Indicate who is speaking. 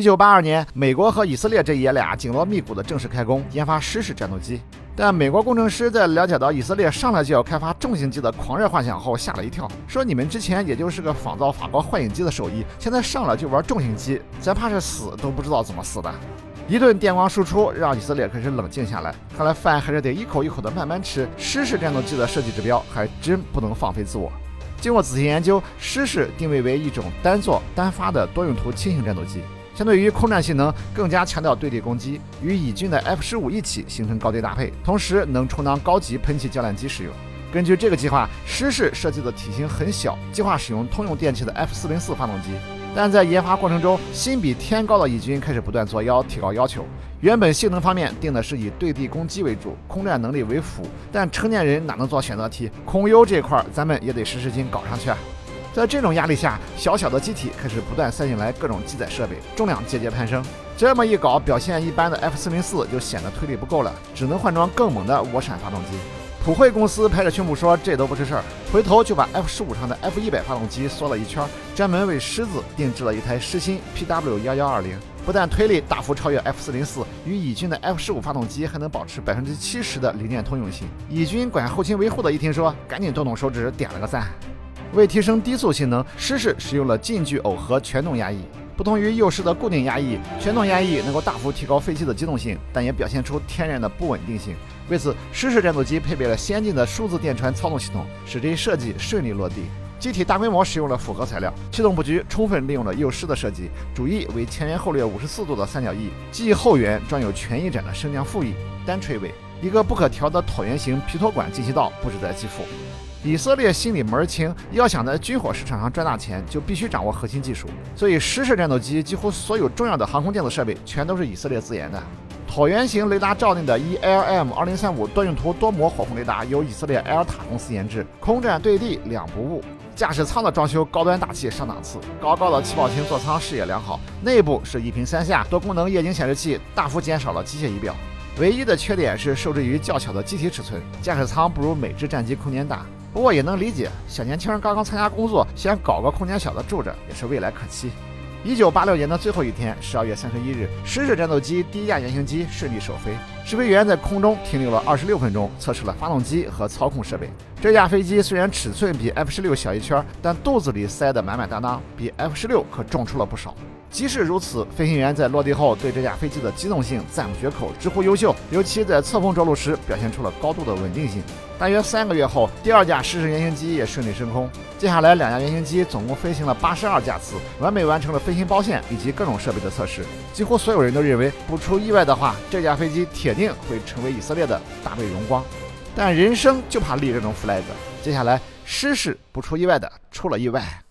Speaker 1: 1982年，美国和以色列这爷俩紧锣密鼓的正式开工研发狮式战斗机。但美国工程师在了解到以色列上来就要开发重型机的狂热幻想后，吓了一跳，说你们之前也就是个仿造法国幻影机的手艺，现在上来就玩重型机，咱怕是死都不知道怎么死的。一顿电光输出让以色列开始冷静下来，看来饭还是得一口一口的慢慢吃。狮式战斗机的设计指标还真不能放飞自我。经过仔细研究，狮式定位为一种单座单发的多用途轻型战斗机。相对于空战性能，更加强调对地攻击，与以军的 F-15一起形成高低搭配，同时能充当高级喷气较量机使用。根据这个计划，狮式设计的体型很小，计划使用通用电气的 F-404发动机。但在研发过程中，心比天高的以军开始不断作妖，提高要求。原本性能方面定的是以对地攻击为主，空战能力为辅，但成年人哪能做选择题？空优这块咱们也得实劲搞上去啊！在这种压力下，小小的机体开始不断塞进来各种机载设备，重量节节攀升。这么一搞，表现一般的 F-404就显得推力不够了，只能换装更猛的涡扇发动机。普惠公司拍着胸脯说这都不是事儿，回头就把 F-15上的 F-100发动机缩了一圈，专门为狮子定制了一台狮心 PW1120，不但推力大幅超越 F-404，与以军的 F-15发动机还能保持70%的理念通用性。以军管后勤维护的一听说，赶紧动动手指点了个赞。为提升低速性能，狮式使用了近距耦合全动压翼。不同于右式的固定压翼，全动压翼能够大幅提高飞机的机动性，但也表现出天然的不稳定性。为此，狮式战斗机配备了先进的数字电传操纵系统，使这一设计顺利落地。机体大规模使用了复合材料，气动布局充分利用了右狮的设计，主翼为前圆后掠54度的三角翼，机后缘装有全翼展的升降副翼，单垂尾，一个不可调的椭圆形皮托管进气道布置在机腹。以色列心里门儿清，要想在军火市场上赚大钱，就必须掌握核心技术。所以狮式战斗机几乎所有重要的航空电子设备全都是以色列自研的。椭圆形雷达罩内的 ELM2035 多用途多模火控雷达由以色列埃尔塔公司研制，空战对地两不误。驾驶舱的装修高端大气上档次，高高的气泡型座舱视野良好，内部是一屏三下多功能液晶显示器，大幅减少了机械仪表。唯一的缺点是受制于较小的机体尺寸，驾驶舱不如美制战机空间大。不过也能理解，小年轻人刚刚参加工作，想搞个空间小的住着，也是未来可期。1986年的最后一天，12月31日，狮式战斗机第一架原型机顺利首飞，试飞员在空中停留了26分钟，测试了发动机和操控设备。这架飞机虽然尺寸比 F-16小一圈，但肚子里塞得满满当当，比 F-16可重出了不少。即使如此，飞行员在落地后对这架飞机的机动性赞不绝口，直呼优秀，尤其在侧风着陆时表现出了高度的稳定性。大约3个月后，第二架狮式原型机也顺利升空。接下来2架原型机总共飞行了82架次，完美完成了飞行包线以及各种设备的测试。几乎所有人都认为，不出意外的话，这架飞机铁定会成为以色列的大卫荣光。但人生就怕立这种 flag， 接下来狮式不出意外的出了意外。